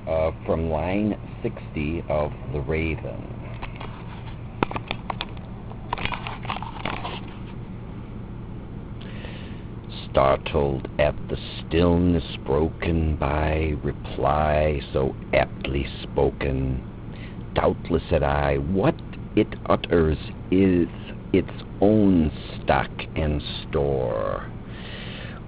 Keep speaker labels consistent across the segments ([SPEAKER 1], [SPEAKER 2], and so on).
[SPEAKER 1] From line 60 of The Raven. Startled at the stillness broken by reply so aptly spoken, doubtless said I, what it utters is its own stock and store,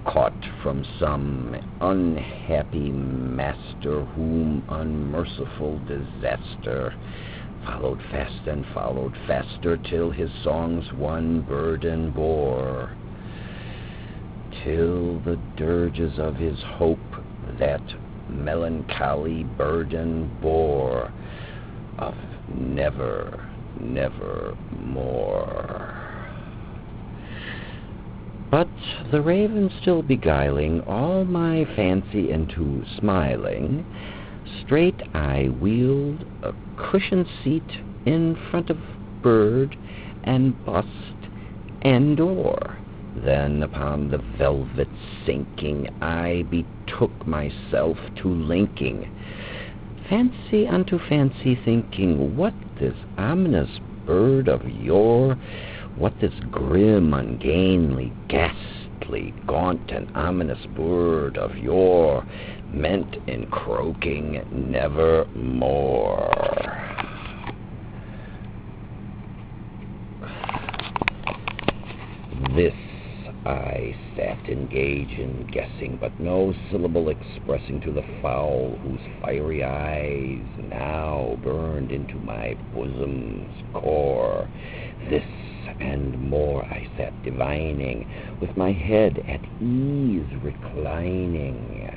[SPEAKER 1] caught from some unhappy master whom unmerciful disaster followed fast and followed faster till his songs one burden bore, till the dirges of his hope that melancholy burden bore of never, never more. But the raven still beguiling all my fancy into smiling, straight I wheeled a cushioned seat in front of bird and bust and door. Then upon the velvet sinking, I betook myself to linking fancy unto fancy, thinking what this ominous bird of yore, what this grim, ungainly, ghastly, gaunt, and ominous bird of yore meant in croaking nevermore. This I sat engaged in guessing, but no syllable expressing to the fowl whose fiery eyes now burned into my bosom's core. This and more I sat divining, with my head at ease reclining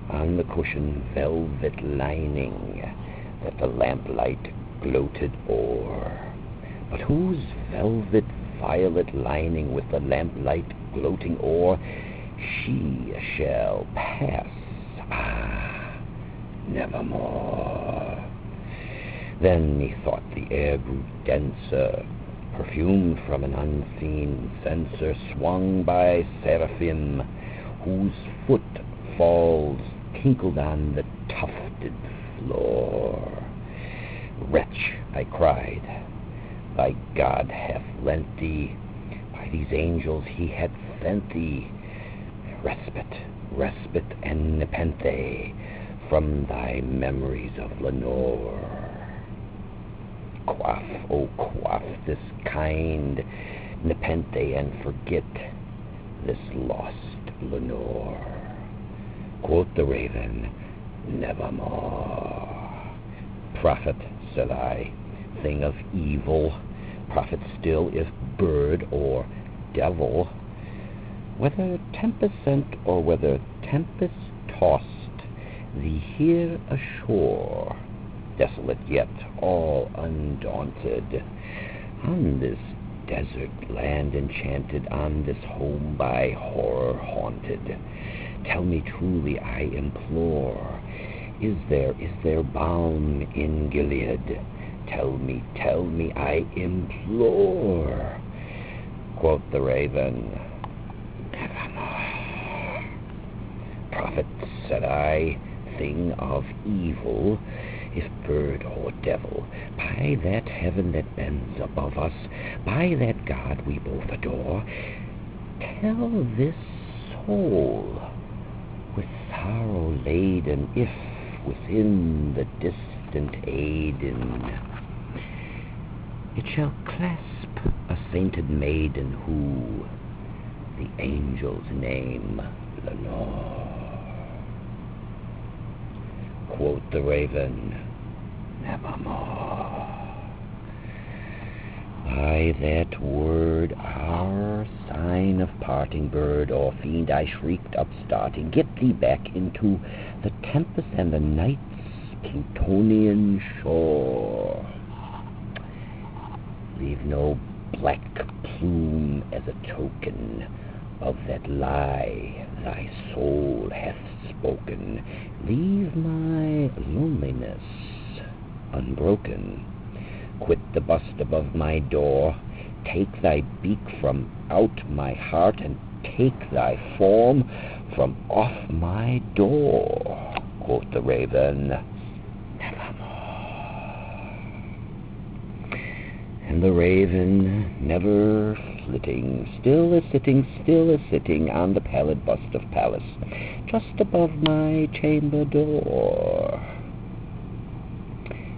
[SPEAKER 1] on the cushioned velvet lining that the lamplight gloated o'er, but whose velvet violet lining with the lamplight gloating o'er she shall pass, nevermore. Then methought the air grew denser, perfumed from an unseen censer swung by seraphim, whose footfalls tinkled on the tufted floor. Wretch, I cried, thy God hath lent thee, by these angels he hath sent thee, respite and nepenthe from thy memories of Lenore. Quaff, oh quaff this kind nepenthe and forget this lost Lenore. Quoth the raven, nevermore. Prophet, said I, thing of evil, prophet still if bird or devil, whether tempest sent or whether tempest tossed thee here ashore, desolate yet all undaunted, on this desert land enchanted, on this home by horror haunted, tell me truly, I implore, is there balm in Gilead? Tell me, I implore. Quoth the raven, nevermore. Prophet, said I, thing of evil, if bird or devil, by that heaven that bends above us, by that God we both adore, tell this soul, with sorrow laden, if within the distant Aiden it shall clasp a sainted maiden who the angels name Lenore. Quoth the raven, nevermore. By that word, our sign of parting, bird or fiend, I shrieked upstarting, get thee back into the tempest and the night's Plutonian shore. Leave no black plume as a token of that lie thy soul hath spoken. Leave my loneliness unbroken. Quit the bust above my door. Take thy beak from out my heart, and take thy form from off my door. quoth the raven, nevermore. And the raven, never flitting, still a sitting on the pallid bust of Pallas, just above my chamber door.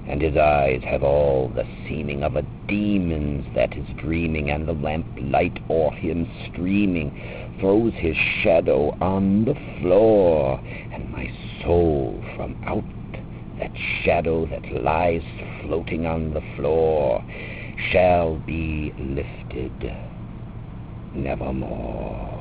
[SPEAKER 1] And his eyes have all the seeming of a demon's that is dreaming, and the lamplight o'er him streaming throws his shadow on the floor, and my soul from out that shadow that lies floating on the floor shall be lifted nevermore.